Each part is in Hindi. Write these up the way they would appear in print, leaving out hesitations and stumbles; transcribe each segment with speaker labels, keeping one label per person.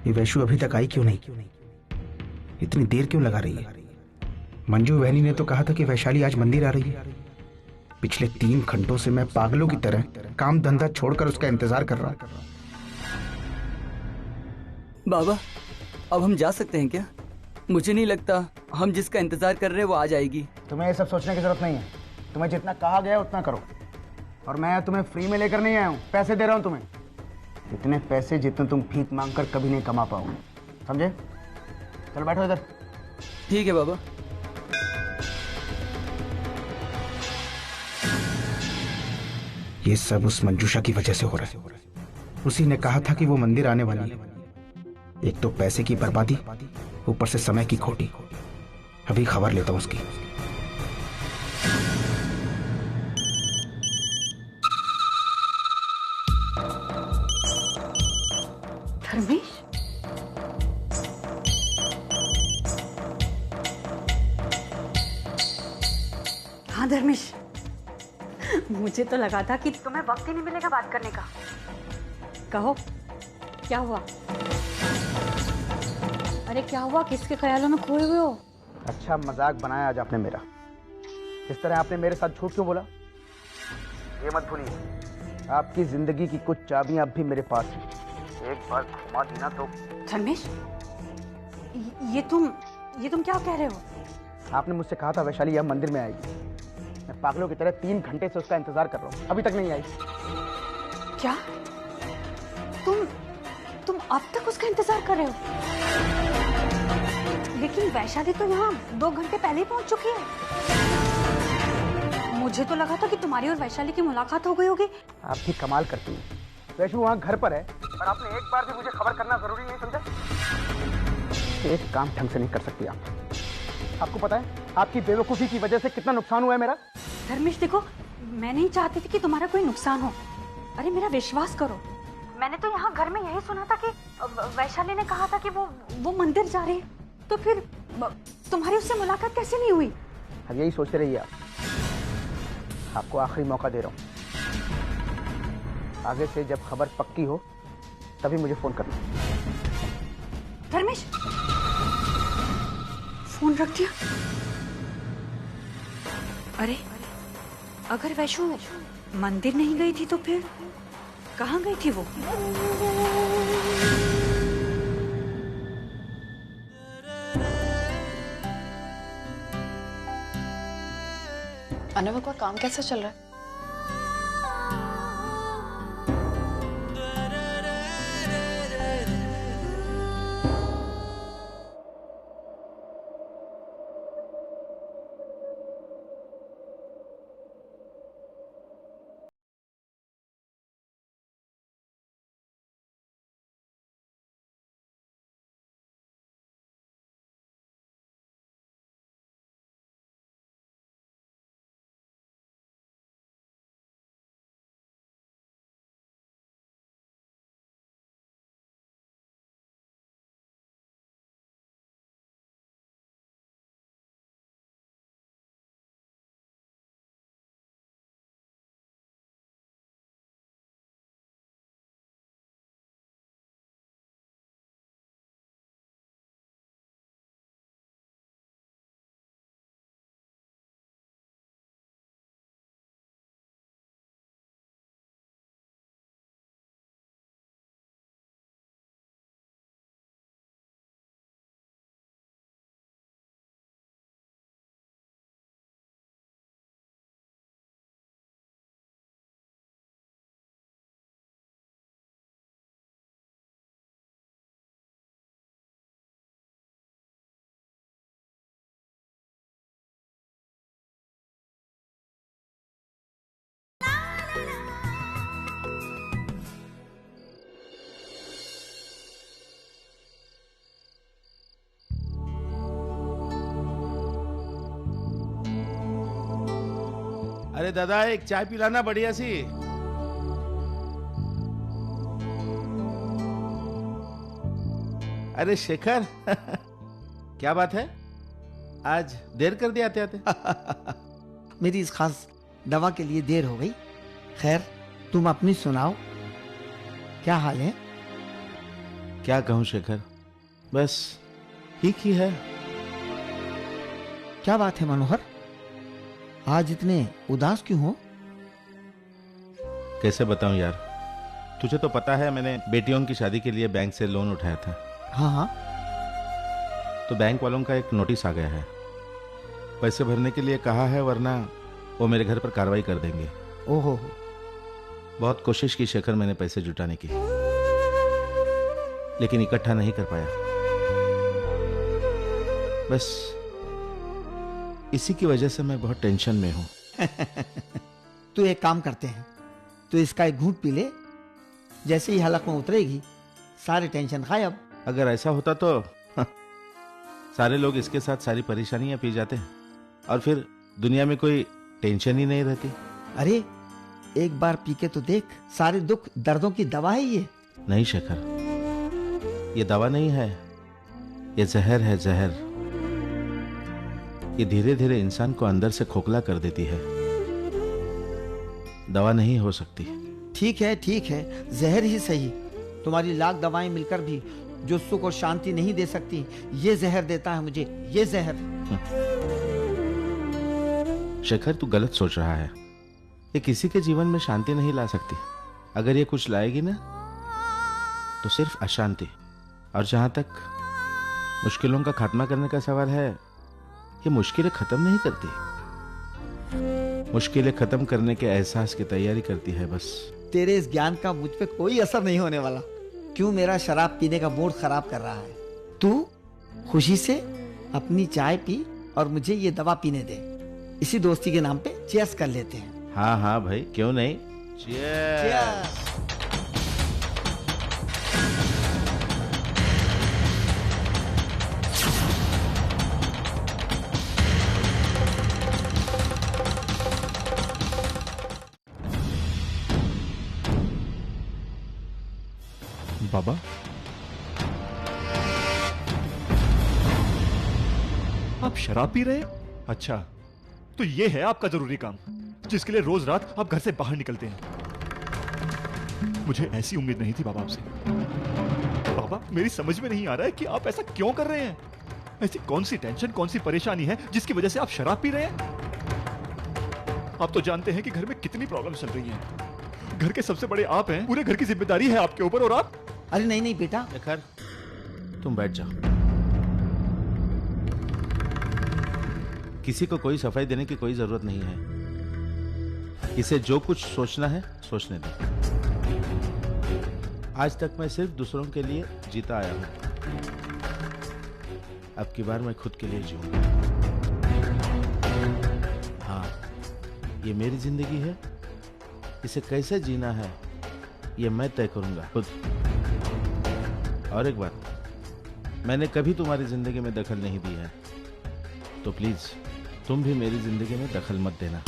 Speaker 1: ये वैशु अभी तक आई क्यों नहीं? इतनी देर क्यों लगा रही है? मंजू बहनी ने तो कहा था कि वैशाली आज मंदिर आ रही है। पिछले 3 घंटों से मैं पागलों की तरह काम धंधा छोड़कर उसका इंतजार कर रहा हूं।
Speaker 2: बाबा, अब हम जा सकते हैं क्या? मुझे नहीं लगता हम जिसका इंतजार कर रहे हैं वो आ जाएगी।
Speaker 1: तुम्हें ये सब सोचने की जरूरत नहीं है। तुम्हें जितना कहा गया उतना करो। और मैं तुम्हें फ्री में लेकर नहीं आया हूँ, पैसे दे रहा हूँ तुम्हें। इतने पैसे जितने तुम भीख मांगकर कभी नहीं कमा पाओगे, समझे? चलो बैठो इधर।
Speaker 2: ठीक है बाबा।
Speaker 1: ये सब उस मंजूषा की वजह से हो रहा है। उसी ने कहा था कि वो मंदिर आने वाली है। एक तो पैसे की बर्बादी, ऊपर से समय की खोटी। अभी खबर लेता हूं उसकी।
Speaker 3: धर्मेश, हाँ धर्मेश, मुझे तो लगा था कि तुम्हें वक्त ही नहीं मिलेगा बात करने का। कहो, क्या हुआ? अरे क्या हुआ? किसके ख्यालों में खोए हुए हो?
Speaker 1: अच्छा मजाक बनाया आज आपने मेरा। इस तरह आपने मेरे साथ झूठ क्यों बोला? ये मत भूलिए, आपकी जिंदगी की कुछ चाबियां अब भी मेरे पास हैं। एक बार घुमा दी ना तो।
Speaker 3: धर्मेश, ये तुम क्या कह रहे हो?
Speaker 1: आपने मुझसे कहा था वैशाली यह मंदिर में आएगी। मैं पागलों की तरह 3 घंटे से उसका इंतजार कर रहा हूँ, अभी तक नहीं आई।
Speaker 3: क्या? तुम अब तक उसका इंतजार कर रहे हो? लेकिन वैशाली तो यहाँ 2 घंटे पहले ही पहुंच चुकी है। मुझे तो लगा था कि तुम्हारी और वैशाली की मुलाकात हो गई होगी।
Speaker 1: आप भी कमाल करती हैं। वैशु वहाँ घर पर है और आपने एक बार भी मुझे खबर करना जरूरी नहीं समझा? एक काम ढंग से नहीं कर सकती आप। आपको पता है आपकी बेवकूफी की वजह से कितना नुकसान हुआ है मेरा?
Speaker 3: धर्मेश देखो, मैं नहीं चाहती थी कि तुम्हारा कोई नुकसान हो। अरे मेरा विश्वास करो, मैंने तो यहाँ घर में यही सुना था कि वैशाली ने कहा था कि वो मंदिर जा रही है। तो फिर तुम्हारी उससे मुलाकात कैसे नहीं हुई?
Speaker 1: अब यही सोचते रहिए आप। आपको आखिरी मौका दे रहा हूँ। आगे से जब खबर पक्की हो तभी मुझे फोन करना।
Speaker 3: धर्मेश, फोन रख दिया? अरे अगर वैशु मंदिर नहीं गई थी तो फिर कहाँ गई थी वो?
Speaker 4: अनुभव का काम कैसा चल रहा है?
Speaker 5: अरे दादा एक चाय पिलाना बढ़िया सी। अरे शेखर क्या बात है, आज देर कर दिया आते आते?
Speaker 6: मेरी इस खास दवा के लिए देर हो गई। खैर तुम अपनी सुनाओ, क्या हाल है?
Speaker 5: क्या कहूं शेखर, बस ठीक ही है।
Speaker 6: क्या बात है मनोहर, आज इतने उदास क्यों हो?
Speaker 5: कैसे बताऊं यार, तुझे तो पता है मैंने बेटियों की शादी के लिए बैंक से लोन उठाया था।
Speaker 6: हाँ हाँ।
Speaker 5: तो बैंक वालों का एक नोटिस आ गया है, पैसे भरने के लिए कहा है, वरना वो मेरे घर पर कार्रवाई कर देंगे।
Speaker 6: ओहो।
Speaker 5: बहुत कोशिश की शेखर मैंने पैसे जुटाने की, लेकिन इकट्ठा नहीं कर पाया। बस इसी की वजह से मैं बहुत टेंशन में हूं।
Speaker 6: तू एक काम करते हैं, तू इसका एक घूंट पी ले, जैसे ही हलक में उतरेगी सारे टेंशन गायब।
Speaker 5: अगर ऐसा होता तो सारे लोग इसके साथ सारी परेशानियां पी जाते हैं और फिर दुनिया में कोई टेंशन ही नहीं रहती।
Speaker 6: अरे एक बार पी के तो देख, सारे दुख दर्दों की दवा है ये।
Speaker 5: नहीं शेखर, ये दवा नहीं है, ये जहर है, जहर। ये धीरे धीरे इंसान को अंदर से खोखला कर देती है, दवा नहीं हो सकती।
Speaker 6: ठीक है जहर ही सही, तुम्हारी लाख दवाएं मिलकर भी जो सुख और शांति नहीं दे सकती, ये जहर देता है मुझे, ये जहर।
Speaker 5: शेखर तू गलत सोच रहा है, ये किसी के जीवन में शांति नहीं ला सकती। अगर ये कुछ लाएगी ना तो सिर्फ अशांति। और जहां तक मुश्किलों का खात्मा करने का सवाल है, ये मुश्किलें खत्म नहीं करती, मुश्किलें खत्म करने के एहसास की तैयारी करती है बस।
Speaker 6: तेरे इस ज्ञान का मुझ पे कोई असर नहीं होने वाला। क्यों मेरा शराब पीने का मूड खराब कर रहा है? तू खुशी से अपनी चाय पी और मुझे ये दवा पीने दे। इसी दोस्ती के नाम पे चीयर्स कर लेते हैं।
Speaker 5: हाँ हाँ भाई, क्यों नहीं। चीयर्स।
Speaker 4: बाबा, आप शराब पी रहे हैं? अच्छा, तो ये है आपका जरूरी काम, जिसके लिए रोज रात आप घर से बाहर निकलते हैं। मुझे ऐसी उम्मीद नहीं थी बाबा आपसे। बाबा, मेरी समझ में नहीं आ रहा है कि आप ऐसा क्यों कर रहे हैं। ऐसी कौन सी टेंशन, कौन सी परेशानी है जिसकी वजह से आप शराब पी रहे हैं? आप तो जानते हैं कि घर में कितनी प्रॉब्लम चल रही हैं। घर के सबसे बड़े आप हैं, पूरे घर की जिम्मेदारी है आपके ऊपर, और आप।
Speaker 6: अरे नहीं बेटा,
Speaker 5: शेखर तुम बैठ जाओ। किसी को कोई सफाई देने की कोई जरूरत नहीं है। इसे जो कुछ सोचना है सोचने दो। आज तक मैं सिर्फ दूसरों के लिए जीता आया हूं, अब की बार मैं खुद के लिए जीऊंगा। हाँ, ये मेरी जिंदगी है, इसे कैसे जीना है ये मैं तय करूंगा खुद। और एक बात, मैंने कभी तुम्हारी जिंदगी में दखल नहीं दी है, तो प्लीज तुम भी मेरी जिंदगी में दखल मत देना।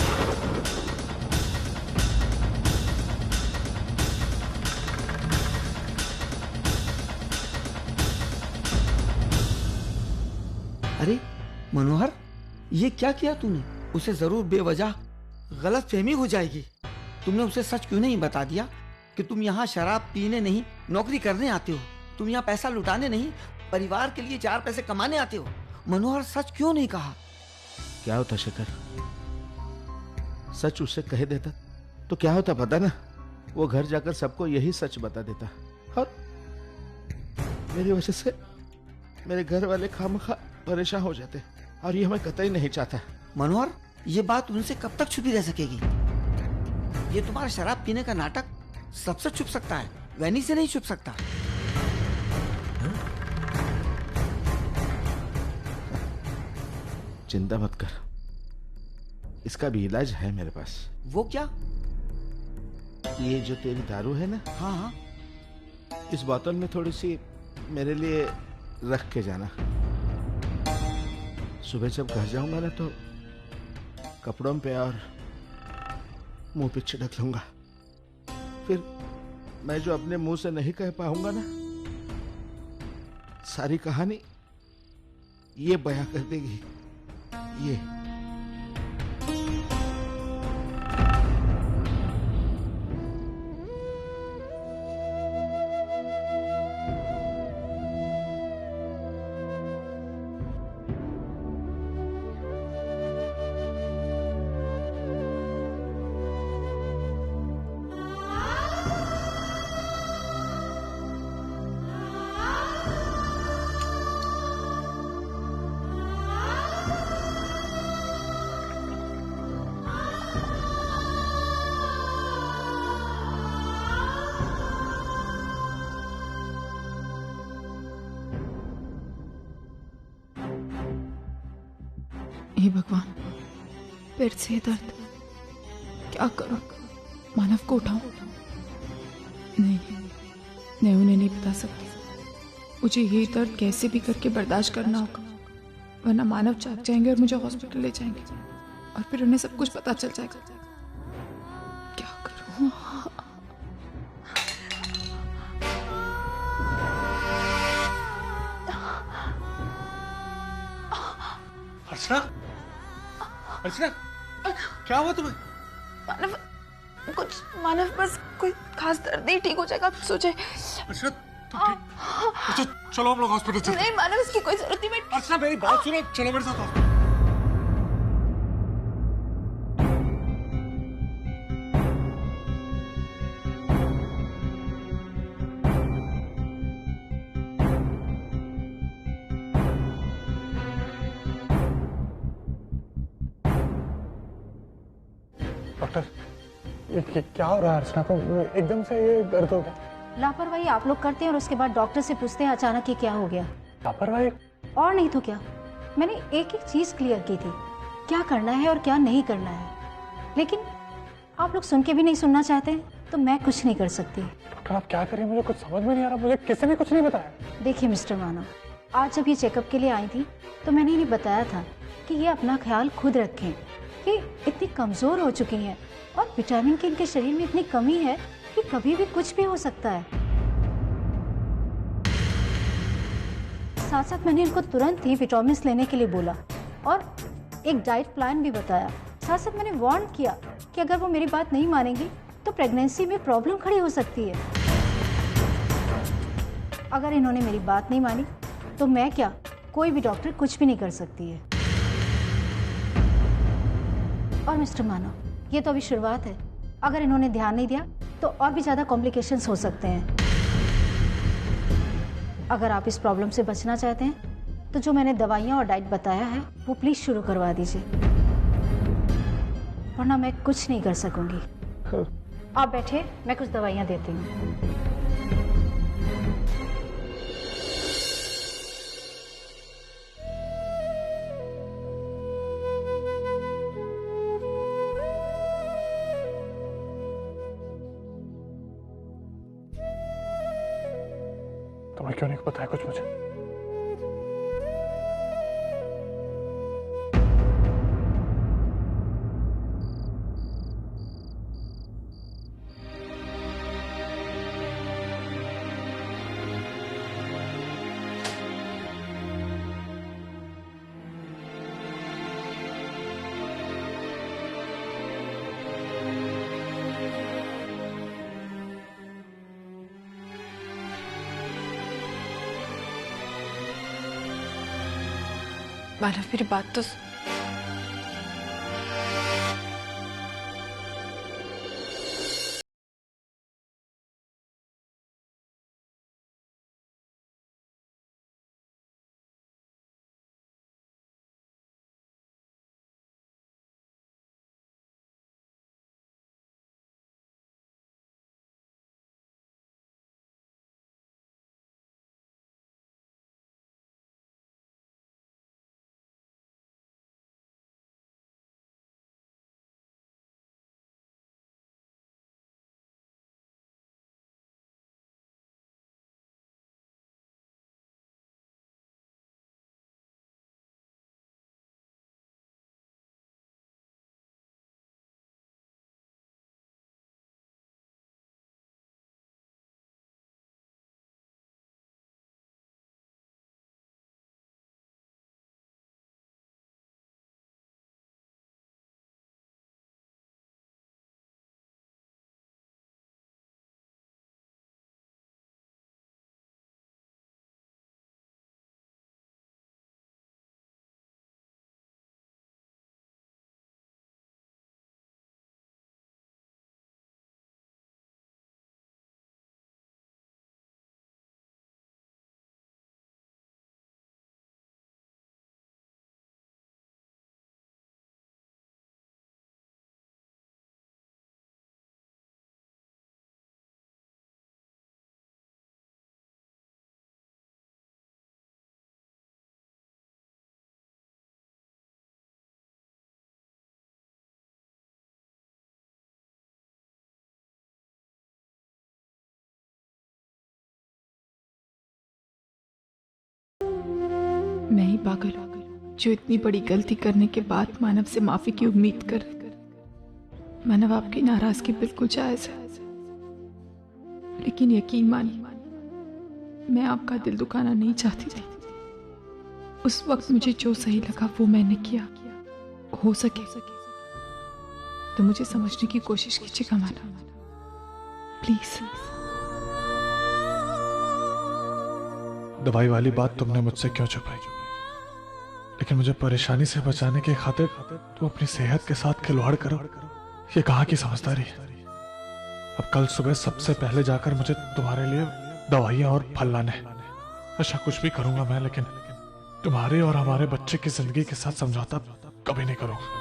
Speaker 6: अरे मनोहर, ये क्या किया तूने? उसे जरूर बेवजह गलत फहमी हो जाएगी। तुमने उसे सच क्यों नहीं बता दिया कि तुम यहाँ शराब पीने नहीं, नौकरी करने आते हो? तुम यहाँ पैसा लुटाने नहीं, परिवार के लिए चार पैसे कमाने आते हो। मनोहर, सच क्यों नहीं कहा?
Speaker 5: क्या होता शेखर, सच उसे कह देता तो क्या होता पता ना? वो घर जाकर सबको यही सच बता देता और मेरी वजह से मेरे घर वाले खामखा परेशान हो जाते, और ये मैं कतई नहीं चाहता।
Speaker 6: मनोहर, ये बात उनसे कब तक छुपी रह सकेगी? ये तुम्हारा शराब पीने का नाटक सबसे छुप सकता है, वैनी से नहीं छुप सकता।
Speaker 5: चिंता मत कर, इसका भी इलाज है मेरे पास।
Speaker 6: वो क्या?
Speaker 5: ये जो तेरी दारू है ना,
Speaker 6: हाँ हाँ,
Speaker 5: इस बोतल में थोड़ी सी मेरे लिए रख के जाना। सुबह जब घर जाऊंगा ना तो कपड़ों पे और मुंह पे छिड़क लूंगा। फिर मैं जो अपने मुंह से नहीं कह पाऊंगा ना, सारी कहानी ये बयां कर देगी। ये
Speaker 7: हे भगवान, फिर से दर्द। क्या करूं? मानव को उठाऊं? नहीं, मैं उन्हें नहीं बता सकती। मुझे ये दर्द कैसे भी करके बर्दाश्त करना होगा, वरना मानव जाग जाएंगे और मुझे हॉस्पिटल ले जाएंगे और फिर उन्हें सब कुछ पता चल जाएगा। क्या करूं?
Speaker 8: अर्चना, अर्चना, क्या हुआ तुम्हें?
Speaker 7: मानव, कुछ मानव, बस कोई खास दर्द नहीं, ठीक हो जाएगा, आप सो जाए।
Speaker 8: अर्चना, तुम ठीक? अच्छा, चलो हम लोग हॉस्पिटल चलते हैं।
Speaker 7: नहीं मानव, इसकी कोई जरूरत नहीं। मैं
Speaker 8: अर्चना, मेरी बात सुनो, चलो मेरे साथ हॉस्पिटल। डॉक्टर, ये क्या हो रहा है अर्चना को? एकदम से ये दर्द हो गया।
Speaker 3: लापरवाही आप लोग करते हैं और उसके बाद डॉक्टर से पूछते हैं अचानक ये क्या हो गया।
Speaker 8: लापरवाही?
Speaker 3: और नहीं तो क्या। मैंने एक एक चीज क्लियर की थी, क्या करना है और क्या नहीं करना है, लेकिन आप लोग सुन के भी नहीं सुनना चाहते हैं, तो मैं कुछ नहीं कर सकती।
Speaker 8: डॉक्टर, आप क्या करें? मुझे कुछ समझ में नहीं आ रहा, मुझे किसी ने कुछ नहीं बताया।
Speaker 3: देखिए मिस्टर मानव, आज जब ये चेकअप के लिए आई थी तो मैंने इन्हें बताया था कि ये अपना ख्याल खुद रखें, कि इतनी कमज़ोर हो चुकी हैं और विटामिन की इनके शरीर में इतनी कमी है कि कभी भी कुछ भी हो सकता है। साथ साथ मैंने इनको तुरंत ही विटामिन लेने के लिए बोला और एक डाइट प्लान भी बताया। साथ साथ मैंने वार्न किया कि अगर वो मेरी बात नहीं मानेंगी तो प्रेगनेंसी में प्रॉब्लम खड़ी हो सकती है। अगर इन्होंने मेरी बात नहीं मानी तो मैं क्या, कोई भी डॉक्टर कुछ भी नहीं कर सकती है। और मिस्टर मानव, ये तो अभी शुरुआत है, अगर इन्होंने ध्यान नहीं दिया तो और भी ज़्यादा कॉम्प्लिकेशंस हो सकते हैं। अगर आप इस प्रॉब्लम से बचना चाहते हैं तो जो मैंने दवाइयाँ और डाइट बताया है वो प्लीज़ शुरू करवा दीजिए, वरना मैं कुछ नहीं कर सकूंगी। आप बैठे, मैं कुछ दवाइयाँ देती हूँ।
Speaker 8: तुम्हें क्यों नहीं बताया कुछ मुझे?
Speaker 7: मानव, मेरी बात तो मैं ही पागल हूँ जो इतनी बड़ी गलती करने के बाद मानव से माफी की उम्मीद कर। मानव, आपकी नाराजगी बिल्कुल जायज है, लेकिन यकीन मानिए मैं आपका दिल दुखाना नहीं चाहती थी। उस वक्त मुझे जो सही लगा वो मैंने किया। हो सके तो मुझे समझने की कोशिश कीजिएगा मानव, प्लीज।
Speaker 8: दवाई वाली बात तुमने मुझसे क्यों छुपाई? लेकिन मुझे परेशानी से बचाने के खातिर तुम अपनी सेहत के साथ खिलवाड़ करो, ये कहाँ की समझदारी है? अब कल सुबह सबसे पहले जाकर मुझे तुम्हारे लिए दवाइयां और फल लाने। ऐसा कुछ भी करूंगा मैं, लेकिन तुम्हारे और हमारे बच्चे की जिंदगी के साथ समझौता कभी नहीं करूंगा।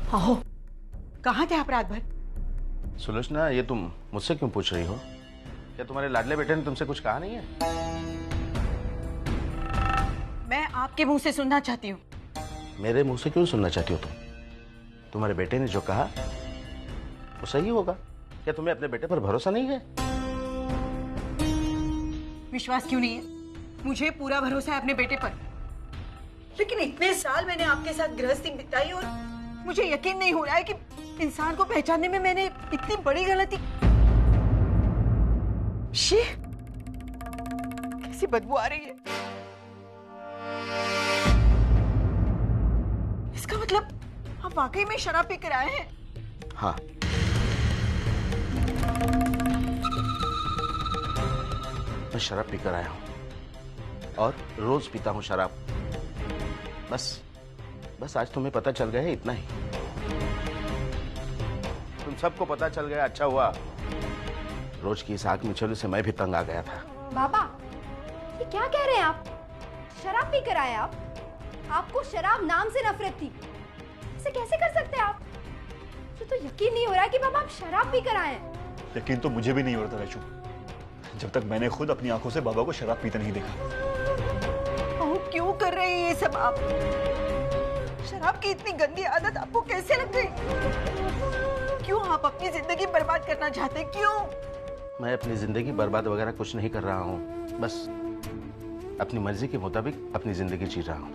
Speaker 9: आहो, कहाँ थे आप रात भर?
Speaker 5: सुलोचना, ये तुम मुझसे क्यों पूछ रही हो? क्या तुम्हारे लाडले बेटे ने तुमसे कुछ कहा नहीं है?
Speaker 9: मैं आपके मुंह से सुनना चाहती हूँ।
Speaker 5: मेरे मुंह से क्यों सुनना चाहती हो तुम? तुम्हारे बेटे ने जो कहा वो सही होगा। क्या तुम्हें अपने बेटे पर भरोसा नहीं है?
Speaker 9: विश्वास क्यों नहीं है? मुझे पूरा भरोसा है अपने बेटे पर, लेकिन इतने साल मैंने आपके साथ गृहस्थी बिताई और मुझे यकीन नहीं हो रहा है कि इंसान को पहचानने में मैंने इतनी बड़ी गलती। शी, कैसी बदबू आ रही है। इसका मतलब आप वाकई में शराब पीकर आए हैं?
Speaker 5: हाँ, मैं शराब पीकर आया हूँ और रोज पीता हूँ शराब। बस आज तुम्हें पता चल गया है, इतना ही। तुम सबको पता चल गया, अच्छा हुआ। रोज की इस आग मिचोली से मैं भी तंग आ गया था।
Speaker 10: बाबा, ये क्या कह रहे हैं आप? शराब पी कर आए आप? आपको शराब नाम से नफरत थी, इसे कैसे कर सकते हैं आप? मुझे तो यकीन नहीं हो रहा है कि बाबा आप शराब पी कर आए हैं।
Speaker 4: यकीन तो मुझे भी नहीं हो रहा था वैशु, जब तक मैंने खुद अपनी आंखों से बाबा को शराब पीते नहीं देखा।
Speaker 9: क्यों कर रहे हैं ये सब आप? शराब की इतनी गंदी आदत आपको कैसे लग गई? क्यों आप अपनी जिंदगी बर्बाद करना चाहते? क्यों?
Speaker 5: मैं अपनी जिंदगी बर्बाद वगैरह कुछ नहीं कर रहा हूँ, बस अपनी मर्जी के मुताबिक अपनी जिंदगी जी रहा हूँ।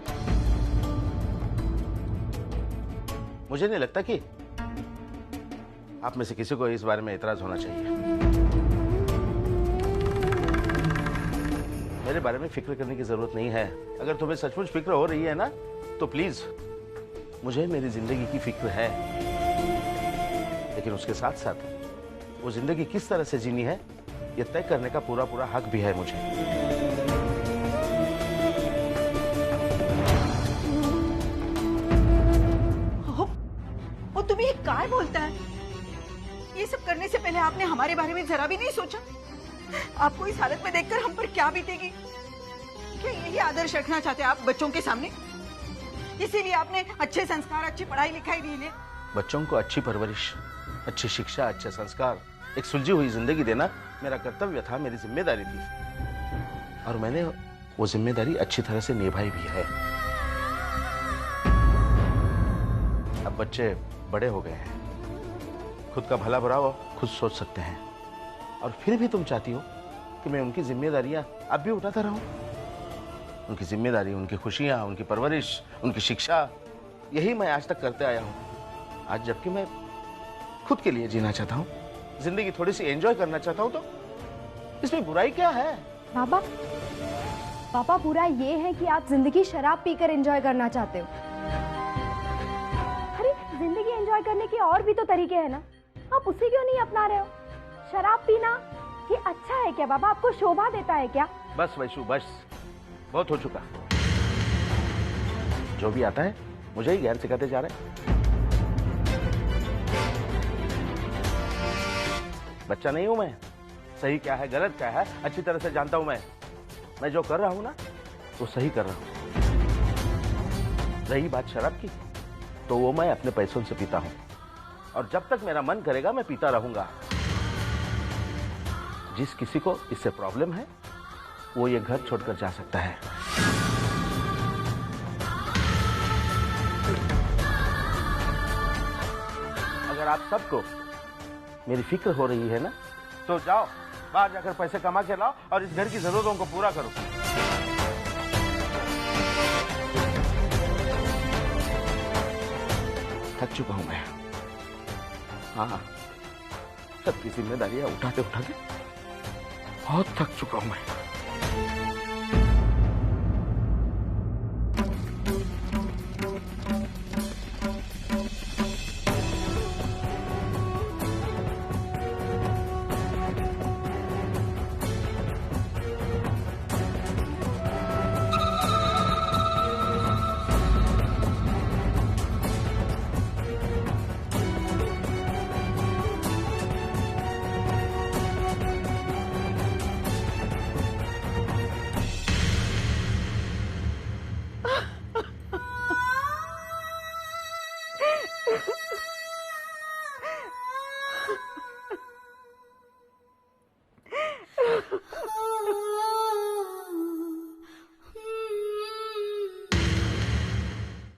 Speaker 5: मुझे नहीं लगता कि आप में से किसी को इस बारे में एतराज होना चाहिए। मेरे बारे में फिक्र करने की जरूरत नहीं है। अगर तुम्हें सचमुच फिक्र हो रही है ना, तो प्लीज, मुझे मेरी जिंदगी की फिक्र है, लेकिन उसके साथ साथ वो जिंदगी किस तरह से जीनी है ये तय करने का पूरा पूरा हक भी है मुझे।
Speaker 9: वो तुम्हें ये काय बोलता है? ये सब करने से पहले आपने हमारे बारे में जरा भी नहीं सोचा? आपको इस हालत में देखकर हम पर क्या बीतेगी? क्या यही आदर्श रखना चाहते हैं आप बच्चों के सामने? इसीलिए आपने अच्छे संस्कार, अच्छी पढ़ाई लिखाई दी ले।
Speaker 5: बच्चों को अच्छी परवरिश, अच्छी शिक्षा, अच्छे संस्कार, एक सुलझी हुई जिंदगी देना मेरा कर्तव्य था, मेरी जिम्मेदारी थी, और मैंने वो जिम्मेदारी अच्छी तरह से निभाई भी है। अब बच्चे बड़े हो गए हैं, खुद का भला बुरा वो खुद सोच सकते हैं, और फिर भी तुम चाहती हो कि मैं उनकी जिम्मेदारियां अब भी उठाता रहूं? उनकी जिम्मेदारी, उनकी खुशियां, उनकी परवरिश, उनकी शिक्षा, यही मैं आज तक करते आया हूं। आज जबकि मैं खुद के लिए जीना चाहता हूं, जिंदगी थोड़ी सी एंजॉय करना चाहता हूं, तो इसमें बुराई क्या है?
Speaker 10: पापा, बुरा ये है कि आप जिंदगी शराब पीकर एंजॉय करना चाहते हो। अरे, जिंदगी एंजॉय करने के और भी तो तरीके हैं ना, आप उसे क्यों नहीं अपना रहे हो? शराब पीना ये अच्छा है क्या बाबा? आपको शोभा देता है क्या?
Speaker 5: बस वैशु बस, बहुत हो चुका। जो भी आता है मुझे ही ज्ञान सिखाते जा रहे हैं। बच्चा नहीं हूं मैं, सही क्या है गलत क्या है अच्छी तरह से जानता हूं मैं जो कर रहा हूं ना वो सही कर रहा हूं। रही बात शराब की, तो वो मैं अपने पैसों से पीता हूं और जब तक मेरा मन करेगा मैं पीता रहूंगा। जिस किसी को इससे प्रॉब्लम है वो ये घर छोड़कर जा सकता है। अगर आप सबको मेरी फिक्र हो रही है ना, तो जाओ बाहर जाकर पैसे कमा के लाओ और इस घर की जरूरतों को पूरा करो। थक चुका हूं मैं। हाँ, सबकी जिम्मेदारियां उठाते उठाते बहुत थक चुका हूं मैं।